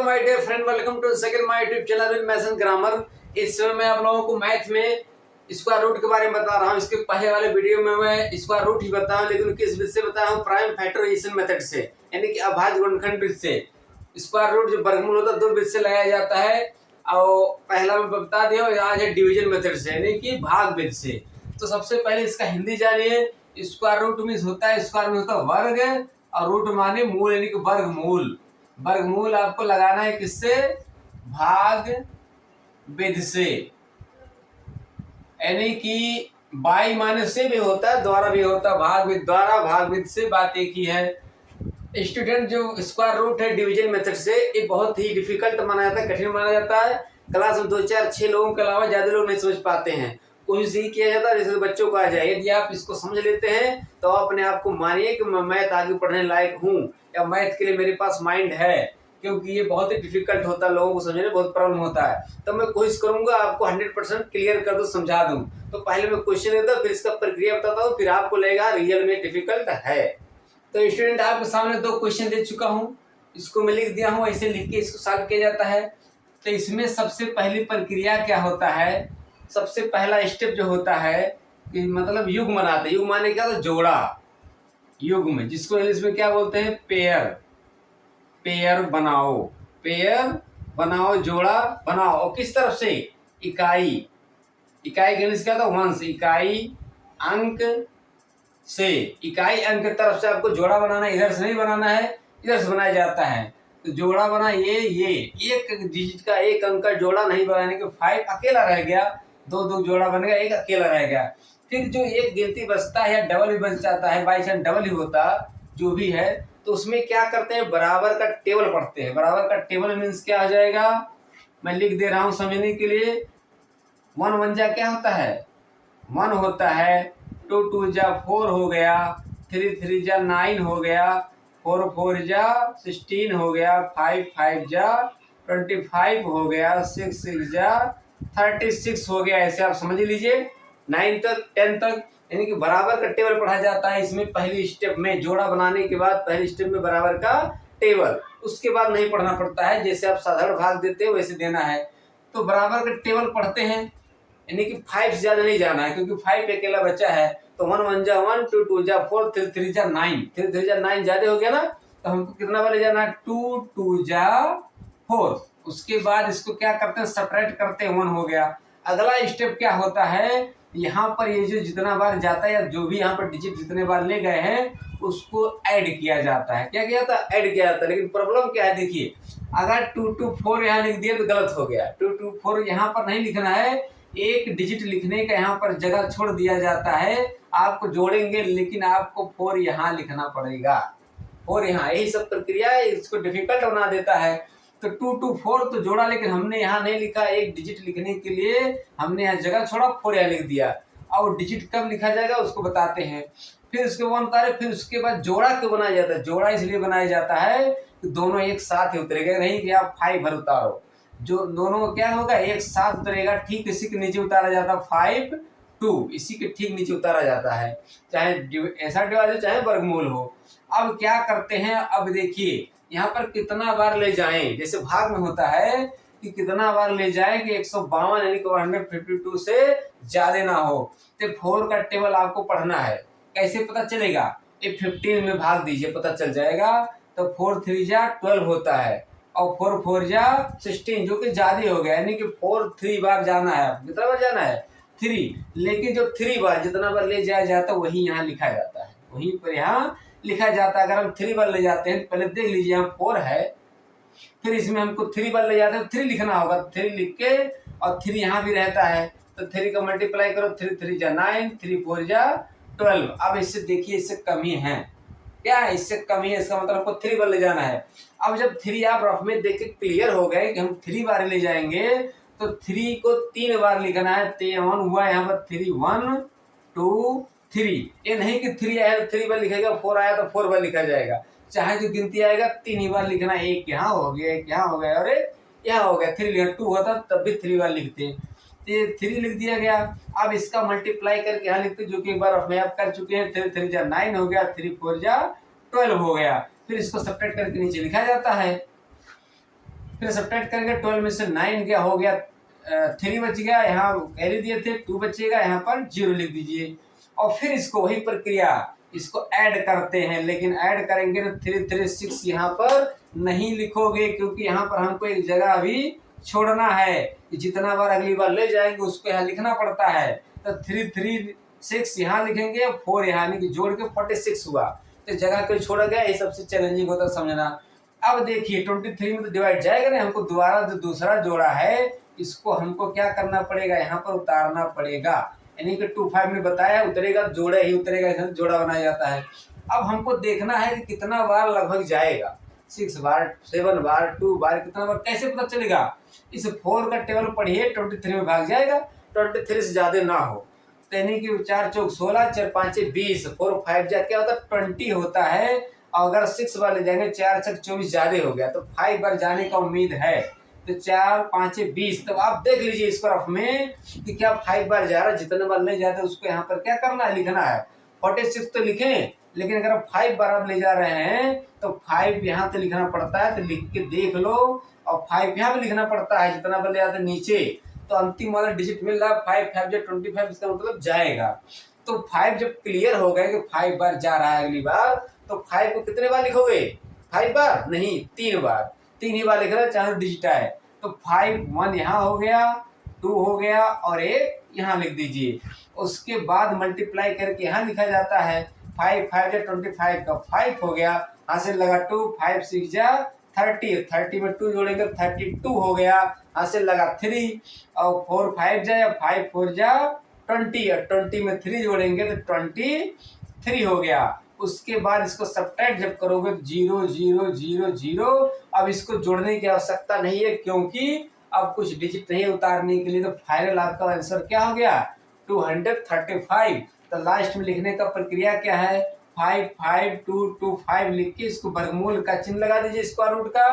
My dear friend, welcome to second my YouTube channel maths and grammar. इस समय मैं आप लोगों को मैथ में स्क्वायर रूट के बारे में बता रहा हूँ। इसके पहले वाले वीडियो में मैं स्क्वायर रूट ही बताया, लेकिन किस विधि से बताया हूँ? प्राइम फैक्टराइजेशन मेथड से, यानी कि अभाज्य गुणनखंड विधि से। स्क्वायर रूट जो वर्गमूल होता है दो विधि से लगाया जाता है, और पहला मैं बता दिया, आज है डिवीजन मेथड से, यानी कि भाग विधि से। तो सबसे पहले इसका हिंदी जानिए। स्क्वायर रूट मीन्स होता है, स्क्वायर में होता है वर्ग, और रूट माने मूल, यानी कि वर्गमूल। वर्गमूल आपको लगाना है किससे? भाग विधि से, यानी कि बाई माने से भी होता है, द्वारा भी होता है। भाग विधि द्वारा, भाग विधि से, बात एक ही है। स्टूडेंट, जो स्क्वायर रूट है डिवीजन मेथड से, ये बहुत ही डिफिकल्ट माना जाता है, कठिन माना जाता है। क्लास में 2, 4, 6 लोगों के अलावा ज्यादा लोग नहीं समझ पाते हैं। कोशिश ही किया जाता है जैसे बच्चों को आ जाए। यदि आप इसको समझ लेते हैं तो अपने आप को मानिए कि मैं मैथ आगे पढ़ने लायक हूँ, या मैथ के लिए मेरे पास माइंड है, क्योंकि ये बहुत ही डिफिकल्ट होता है, लोगों को समझने में बहुत प्रॉब्लम होता है। तो मैं कोशिश करूंगा आपको 100% क्लियर कर दूं, समझा दूं। तो पहले मैं क्वेश्चन देता हूं, फिर इसका प्रक्रिया बताता हूँ, फिर आपको लगेगा रियल में डिफिकल्ट है। तो स्टूडेंट, आपके सामने 2 क्वेश्चन दे चुका हूँ, इसको मैं लिख दिया हूँ। ऐसे लिख के इसको सॉल्व किया जाता है। तो इसमें सबसे पहली प्रक्रिया क्या होता है? सबसे पहला स्टेप जो होता है कि मतलब युग्म बनाते हैं। युग्म माने क्या होता है? जोड़ा। युग्म, जिसको इंग्लिश में क्या बोलते हैं? पेयर। पेयर बनाओ, पेयर बनाओ, जोड़ा बनाओ। और किस तरफ से? इकाई। इकाई के इंग्लिश क्या होता है? वंश। इकाई अंक से, इकाई अंक की तरफ से आपको जोड़ा बनाना है। इधर से नहीं बनाना है, इधर से बनाया जाता है। तो जोड़ा बना, ये एक डिजिट का, एक अंक का जोड़ा नहीं बनाने के 5 अकेला रह गया, 2 जोड़ा बन गया, एक अकेला रह गया। फिर जो एक गिनती बचता है या डबल भी बच जाता है, बाई चांस डबल ही होता जो भी है, तो उसमें क्या करते हैं? बराबर का टेबल पढ़ते हैं। बराबर का टेबल मीन्स क्या हो जाएगा? मैं लिख दे रहा हूं समझने के लिए। 1 1 जा क्या होता है? 1 होता है। 2 2 जा 4 हो गया। 3 3 जा 9 हो गया। 4 4 जा 16 हो गया। 5 5 जा 25 हो गया। 6 6 जा 36 हो गया। ऐसे आप समझ लीजिए 9 तक 10 तक, यानी कि बराबर का टेबल पढ़ा जाता है। इसमें पहली स्टेप में जोड़ा बनाने के बाद पहली स्टेप में बराबर का टेबल, उसके बाद नहीं पढ़ना पड़ता है। जैसे आप साधारण भाग देते हो वैसे देना है। तो बराबर का टेबल पढ़ते हैं, यानी कि 5 से ज्यादा नहीं जाना है, क्योंकि 5 अकेला बच्चा है। तो 1 1 जा 1, 2 2 जा 4, 3 3 जा 9, 3 3 जा 9 ज्यादा हो गया ना। तो हमको कितना बार ले जाना है? 2 2 जा 4। उसके बाद इसको क्या करते हैं? सब्ट्रैक्ट करते हैं, 1 हो गया। अगला स्टेप क्या होता है? यहाँ पर ये जो जितना बार जाता है, या जो भी यहाँ पर डिजिट जितने बार ले गए हैं, उसको ऐड किया जाता है। क्या किया जाता है? ऐड किया जाता है। लेकिन प्रॉब्लम क्या है? देखिए, अगर 2 2 4 यहाँ लिख दिया तो गलत हो गया। 2 2 4 यहाँ पर नहीं लिखना है, एक डिजिट लिखने का यहाँ पर जगह छोड़ दिया जाता है। आपको जोड़ेंगे, लेकिन आपको 4 यहाँ लिखना पड़ेगा। 4 यहाँ, यही सब प्रक्रिया है, इसको डिफिकल्ट बना देता है। तो 2 2 4 तो जोड़ा, लेकिन हमने यहाँ नहीं लिखा। एक डिजिट लिखने के लिए हमने यहाँ जगह छोड़ा, 4 यहाँ लिख दिया। और डिजिट कब लिखा जाएगा उसको बताते हैं। फिर उसके बाद उतारे, फिर उसके बाद जोड़ा क्यों बनाया जाता है? जोड़ा इसलिए बनाया जाता है कि दोनों एक साथ ही उतरेगा, नहीं कि आप 5 भर उतारो। जो दोनों क्या होगा? एक साथ उतरेगा। ठीक इसी के नीचे उतारा जाता है 5 2, इसी के ठीक नीचे उतारा जाता है, चाहे ऐसा डिवाइड हो चाहे वर्गमूल हो। अब क्या करते हैं? अब देखिए यहाँ पर कितना बार ले जाएं, जैसे भाग में होता है कि कितना बार ले जाएं कि 152 यानी कि 152 से ज्यादा ना हो। तो 4 का टेबल आपको पढ़ना है। कैसे पता चलेगा? ये 15 में भाग दीजिए, पता चल जाएगा। तो 4 3 जा 12 होता है, और 4 4 जा 16, जो कि ज्यादा हो गया, यानी कि 4 3 बार जाना है। कितना बार जाना है? 3। लेकिन जो 3 बार जितना बार ले जाया जाता है वही यहाँ लिखा जाता है, वहीं पर यहाँ लिखा जाता है। अगर हम 3 बार ले जाते हैं तो पहले देख लीजिए, यहाँ 4 है, फिर इसमें हमको 3 बार ले जाते हैं, 3 लिखना होगा। 3 लिख के, और 3 यहाँ भी रहता है, तो 3 का मल्टीप्लाई करो। 3 3 जा 9, 3 4 जा 12। अब इससे देखिए, इससे कमी है क्या? इससे कमी है, इसका मतलब हमको 3 बार ले जाना है। अब जब 3 आप रफ में देख के क्लियर हो गए कि हम 3 बार ले जाएंगे, तो 3 को 3 बार लिखना है। 1 हुआ यहाँ पर 3, 1 2 3। ये नहीं कि 3 आया तो 3 बार लिखेगा, 4 आया तो 4 बार लिखा जाएगा। चाहे जो गिनती आएगा 3 ही बार लिखना। एक यहाँ हो गया, एक यहाँ हो गया, और एक यहाँ हो गया। 3 लिखा, 2 होता तब भी 3 बार लिखते हैं। ये 3 लिख दिया गया। अब इसका मल्टीप्लाई करके यहाँ लिखते, जो कि एक बार अपने आप कर चुके हैं। 3 3 जा 9 हो गया, 3 4 जा 12 हो गया। फिर इसको सब्ट्रैक्ट करके नीचे लिखा जाता है। फिर सब्ट्रैक्ट करेंगे 12 में से 9 गया, हो गया 3 बच गया, यहाँ कैरी दिए थे 2 बचेगा, यहाँ पर 0 लिख दीजिए। और फिर इसको वही प्रक्रिया इसको ऐड करते हैं, लेकिन ऐड करेंगे तो 3 3 6 यहाँ पर नहीं लिखोगे, क्योंकि यहाँ पर हमको एक जगह अभी छोड़ना है। जितना बार अगली बार ले जाएंगे उसको यहाँ लिखना पड़ता है। तो 3 3 6 यहाँ लिखेंगे, 4 यहाँ की जोड़ के 46 हुआ। तो जगह कोई छोड़ा गया, ये सबसे चैलेंजिंग होता है समझना। अब देखिए 23 में तो डिवाइड जाएगा ना, हमको दोबारा जो दूसरा जोड़ा है इसको हमको क्या करना पड़ेगा, यहाँ पर उतारना पड़ेगा। यानी कि 2 5 में बताया उतरेगा, जोड़ा ही उतरेगा, जोड़ा बनाया जाता है। अब हमको देखना है कि कितना बार लगभग जाएगा, 6 बार, 7 बार, 2 बार, कितना बार कैसे पता चलेगा। इस 4 का टेबल पढ़िए, 23 में भाग जाएगा, 23 से ज्यादा ना हो। यानी कि 4 चौक 16, 4 5 20, 4 5 जा क्या होता है 20 होता है। और अगर 6 बार ले जाएंगे 4 6 24 ज्यादा हो गया, तो 5 बार जाने का उम्मीद है। तो 4 5 20, तो आप देख लीजिए इस ग्राफ में कि क्या 5 बार जा रहा है। जितने बार ले जाते हैं उसको यहाँ पर क्या करना है, लिखना है। 46 तो लिखें, लेकिन अगर 5 बार आप ले जा रहे हैं तो 5 यहाँ तो लिखना पड़ता है, तो लिख के देख लो। और 5 यहाँ पे लिखना पड़ता है, जितना बार ले जाते हैं नीचे। तो अंतिम वाला डिजिट मिल रहा है 5 5 जो 25, इसका मतलब जाएगा। तो 5 जब क्लियर हो गए कि 5 बार जा रहा है अगली बार, तो 5 को कितने बार लिखोगे, 5 बार नहीं 3 बार, 3 ही बार लिख रहा है, चाहे डिजिट आए। तो 5 1 यहाँ हो गया, 2 हो गया और 1 यहाँ लिख दीजिए। उसके बाद मल्टीप्लाई करके यहाँ लिखा जाता है 5 5 या 25 का 5 हो गया, यहाँ से लगा 2, 5 6 जा 30, 30 में 2 जोड़ेंगे 32 हो गया, यहाँ से लगा 3 और 4 5 जा या 5 4 जा 20, और 20 में 3 जोड़ेंगे तो 23 हो गया। उसके बाद इसको सब्ट्रैक्ट जब करोगे 0 0 0 0। अब इसको जोड़ने की आवश्यकता नहीं है, क्योंकि अब कुछ डिजिट नहीं उतारने के लिए। तो फाइनल आपका आंसर क्या हो गया 235। तो लास्ट में लिखने का प्रक्रिया क्या है, 5 5 2 2 5 लिख के इसको वर्गमूल का चिन्ह लगा दीजिए, स्क्वायर रूट का।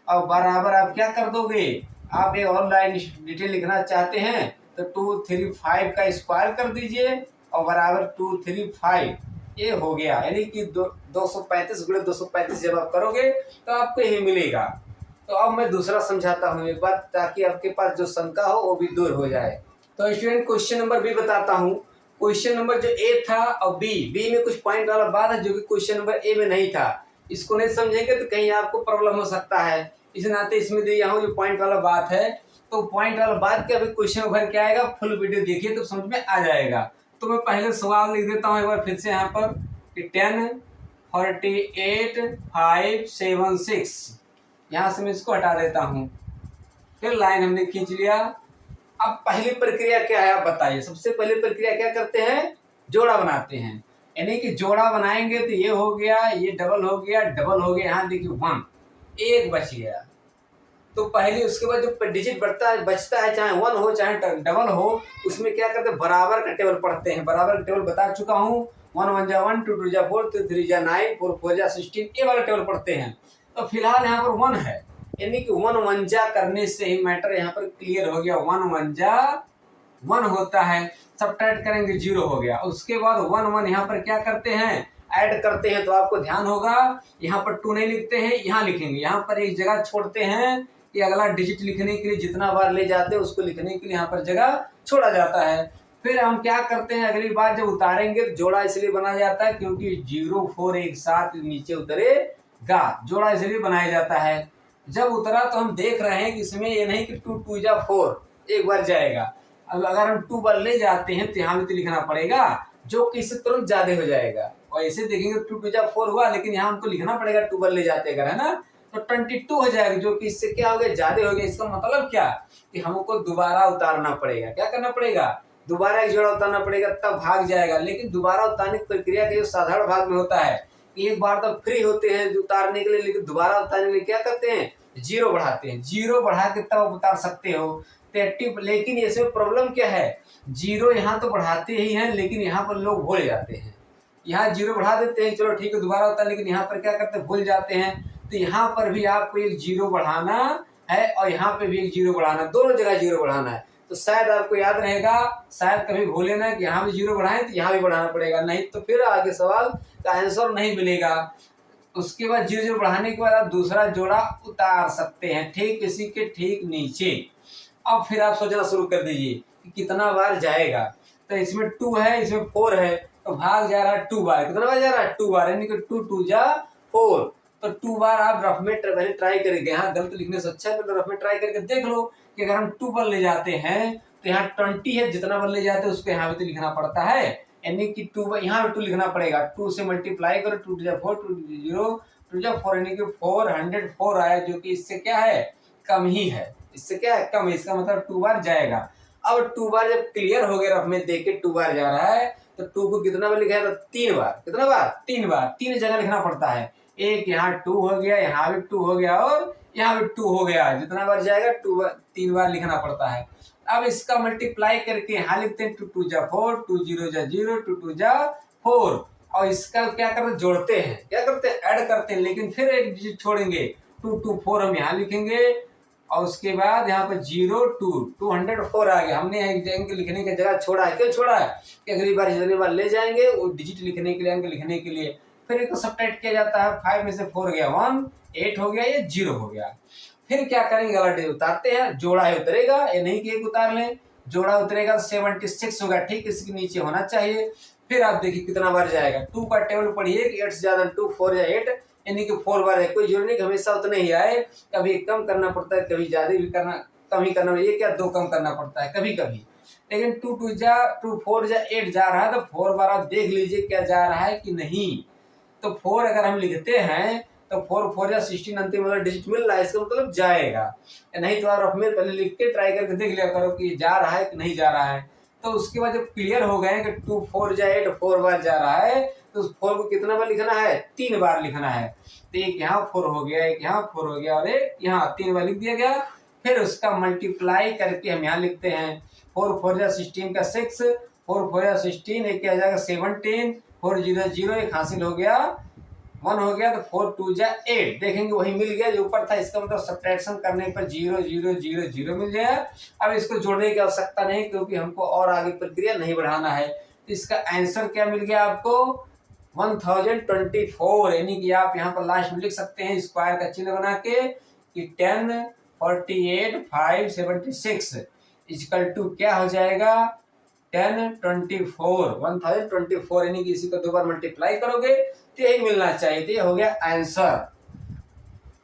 और बराबर आप क्या कर दोगे, आप एक ऑनलाइन डिटेल लिखना चाहते हैं तो 235 का स्क्वायर कर दीजिए और बराबर 235, ये हो गया। यानी कि 235 गुणे 235 जब आप करोगे तो आपको यही मिलेगा। तो अब मैं दूसरा समझाता हूँ एक बार, ताकि आपके पास जो शंका हो वो भी दूर हो जाए। तो स्टूडेंट क्वेश्चन नंबर बी बताता हूँ। क्वेश्चन नंबर जो ए था और बी में कुछ पॉइंट वाला बात है जो कि क्वेश्चन नंबर ए में नहीं था। इसको नहीं समझेंगे तो कहीं आपको प्रॉब्लम हो सकता है, इस नाते इसमें दिया हूँ जो पॉइंट वाला बात है। तो पॉइंट वाला बात क्या, अभी क्वेश्चन भर के आएगा, फुल वीडियो देखिए तो समझ में आ जाएगा। तो मैं पहले सवाल लिख देता हूँ एक बार फिर से यहाँ पर कि 10 48 5 7 6, यहाँ से मैं इसको हटा देता हूँ। फिर लाइन हमने खींच लिया। अब पहली प्रक्रिया क्या है आप बताइए। सबसे पहली प्रक्रिया क्या करते हैं, जोड़ा बनाते हैं। यानी कि जोड़ा बनाएंगे तो ये हो गया, ये डबल हो गया, डबल हो गया, यहाँ देखिए 1 एक बच गया। तो पहले उसके बाद जो डिजिट बचता है चाहे 1 हो चाहे डबल हो, उसमें क्या करते हैं, बराबर का टेबल पढ़ते हैं। बराबर का टेबल बता चुका हूँ, 1 1 जा 1, 2 2 जा 4, 3 3 जा 9, 4 4 जा 16, ये वाला टेबल पढ़ते हैं। तो फिलहाल यहाँ पर 1 है, यानी कि 1 1 जा करने से ही मैटर यहाँ पर क्लियर हो गया। 1 1 जा 1 होता है, सब्ट्रैक्ट करेंगे 0 हो गया। उसके बाद 1 1 यहाँ पर क्या करते हैं, ऐड करते हैं। तो आपको ध्यान होगा यहाँ पर 2 नहीं लिखते हैं, यहाँ लिखेंगे। यहाँ पर एक जगह छोड़ते हैं कि अगला डिजिट लिखने के लिए जितना बार ले जाते हैं उसको लिखने के लिए यहाँ पर जगह छोड़ा जाता है। फिर हम क्या करते हैं, अगली बार जब उतारेंगे तो जोड़ा इसलिए बनाया जाता है क्योंकि 0 4 एक साथ नीचे उतरेगा, जोड़ा इसलिए बनाया जाता है। जब उतरा तो हम देख रहे हैं कि इसमें ये नहीं कि 2 2 जा 4 एक बार जाएगा। अब अगर हम 2 बार ले जाते हैं तो यहाँ भी तो लिखना पड़ेगा, जो कि इससे तुरंत ज्यादा हो जाएगा। और ऐसे देखेंगे 2 2 जा 4 हुआ, लेकिन यहाँ हमको लिखना पड़ेगा 2 बार ले जाते अगर, है ना, तो 22 हो जाएगा, जो कि इससे क्या हो गया, ज्यादा हो गया। इसका मतलब क्या कि हमको दोबारा उतारना पड़ेगा। क्या करना पड़ेगा, दोबारा एक जोड़ा उतारना पड़ेगा, तब भाग जाएगा। लेकिन दोबारा उतारने की प्रक्रिया के साधारण भाग में होता है, एक बार तो फ्री होते हैं उतारने के लिए, लेकिन दोबारा उतारने के लिए क्या करते हैं, 0 बढ़ाते हैं। 0 बढ़ा के तब उतार सकते हो 30। लेकिन इसमें प्रॉब्लम क्या है, 0 यहाँ तो बढ़ाते ही हैं, लेकिन यहाँ पर लोग भूल जाते हैं। यहाँ 0 बढ़ा देते हैं, चलो ठीक है दोबारा उतार, लेकिन यहाँ पर क्या करते हैं, भूल जाते हैं। तो यहाँ पर भी आपको एक 0 बढ़ाना है और यहाँ पे भी एक 0 बढ़ाना, दोनों जगह 0 बढ़ाना है। तो शायद आपको याद रहेगा, शायद कभी भूले ना कि यहाँ भी 0 बढ़ाएं तो यहाँ भी बढ़ाना पड़ेगा, नहीं तो फिर आगे सवाल का आंसर नहीं मिलेगा। उसके बाद 0 0 बढ़ाने के बाद आप दूसरा जोड़ा उतार सकते हैं ठीक इसी के ठीक नीचे। अब फिर आप सोचना शुरू कर दीजिए कि कितना बार जाएगा। तो इसमें 2 है, इसमें 4 है, तो भाग जा रहा है 2 बार। कितना बार जा रहा है? 2 बार, यानी कि 2 2 जा 4। तो 2 बार आप रफ में पहले ट्राई करके, यहाँ गलत लिखने से अच्छा है तो रफ में ट्राई करके देख लो कि अगर हम 2 पर ले जाते हैं तो यहाँ 20 है, जितना बार ले जाते हैं उसको यहाँ पे तो लिखना पड़ता है, यानी कि 2 यहाँ पे 2 लिखना पड़ेगा। 2 से मल्टीप्लाई करो, 2 जा 4, 2 0 2 जा 4, यानी कि 404 आया, जो कि इससे क्या है? कम ही है। इससे क्या है? कम है। इसका मतलब 2 बार जाएगा। अब 2 बार जब क्लियर हो गया, रफ में देख के 2 बार जा रहा है, तो 2 को कितना बार लिखा है? तो 3 बार। कितना बार? 3 बार। 3 जगह लिखना पड़ता है। एक यहाँ 2 हो गया, यहाँ भी 2 हो गया और यहाँ भी 2 हो गया। जितना बार जाएगा 3 बार लिखना पड़ता है। अब इसका मल्टीप्लाई करके यहाँ लिखते हैं 2 2 जा 4, 2 0 जा 0, 2 2 जा 4। और इसका क्या करते हैं? जोड़ते हैं। क्या करते हैं? ऐड करते हैं, लेकिन फिर एक डिजिट छोड़ेंगे। 2 2 4 हम यहाँ लिखेंगे और उसके बाद यहाँ पर 0 2 204 आ गया। हमने एक अंक लिखने की जगह छोड़ा है। क्यों छोड़ा है? कि अगली बार जितनी बार ले जाएंगे वो डिजिट लिखने के लिए, अंक लिखने के लिए। फिर एक सब्ट्रैक्ट किया जाता है। 5 में से 4 गया 1, 8 हो गया, ये 0 हो गया। फिर क्या करेंगे? अगर उतारते हैं, जोड़ा है उतरेगा, ये नहीं कि एक उतार लें, जोड़ा उतरेगा तो 76 होगा, ठीक इसके नीचे होना चाहिए। फिर आप देखिए कितना बार जाएगा। 2 का टेबल पढ़िए कि 8 से ज्यादा 2, 4 या 8, यानी कि 4 बार है। कोई जरूरी नहीं कि हमेशा उतना ही आए, कभी कम करना पड़ता है, कभी ज्यादा भी करना, कम ही करना, ये क्या 2 कम करना पड़ता है कभी कभी। लेकिन 2 2 जा 2 4 जा 8 जा रहा है, तो 4 बार आप देख लीजिए क्या जा रहा है कि नहीं। तो 4 अगर हम लिखते हैं तो 4 4 या 16 अंतिम वाला डिजिट मिल रहा है, इसका मतलब जाएगा। नहीं तो आप रफ में पहले लिख के ट्राई करके देख लिया करो कि जा रहा है कि नहीं जा रहा है। तो उसके बाद जब क्लियर हो गए कि 2 4 जा 8 4 बार जा रहा है, तो उस 4 को कितना बार लिखना है? 3 बार लिखना है। तो एक यहाँ 4 हो गया, एक यहाँ 4 हो गया और एक यहाँ 3 बार लिख दिया गया। फिर उसका मल्टीप्लाई करके हम यहाँ लिखते हैं 4 4 जा 16 का 6, 4 4 जा 16, एक क्या जाएगा 17, 4 0 0, एक हासिल हो गया 1 हो गया। तो 4 2 जा 8, देखेंगे वही मिल गया जो ऊपर था। इसका मतलब सब्ट्रैक्शन करने पर 0 0 0 0 मिल गया। अब इसको जोड़ने की आवश्यकता नहीं, क्योंकि हमको और आगे प्रक्रिया नहीं बढ़ाना है। तो इसका आंसर क्या मिल गया आपको? 1024, यानी कि आप यहाँ पर लास्ट में लिख सकते हैं स्क्वायर का चिन्ह बना के कि 10 48 5 76 इक्वल टू क्या हो जाएगा? 1024 यानी कि इसी को 2 बार मल्टीप्लाई करोगे तो यही मिलना चाहिए। तो ये हो गया आंसर।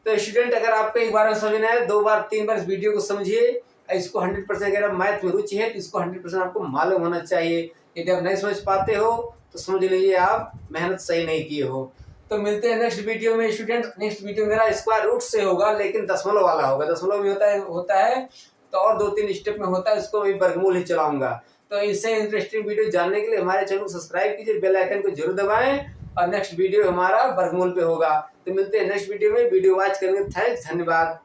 तो स्टूडेंट, अगर आपको एक बार में समझना है, 2 बार 3 बार इस वीडियो को समझिए। इसको 100% अगर मैथ में रुचि है तो इसको 100% आपको मालूम होना चाहिए। यदि आप नहीं समझ पाते हो तो समझ लीजिए आप मेहनत सही नहीं किए हो। तो मिलते हैं नेक्स्ट वीडियो में स्टूडेंट। नेक्स्ट वीडियो मेरा स्क्वायर रूट से होगा, लेकिन दशमलव वाला होगा। दशमलव भी होता है तो और 2-3 स्टेप में होता है, उसको मैं वर्गमूल ही चलाऊंगा। तो इससे इंटरेस्टिंग वीडियो जानने के लिए हमारे चैनल को सब्सक्राइब कीजिए, बेल आइकन को जरूर दबाएं और नेक्स्ट वीडियो हमारा वर्गमूल पे होगा। तो मिलते हैं नेक्स्ट वीडियो में। वीडियो वॉच करने के लिए थैंक्स, धन्यवाद।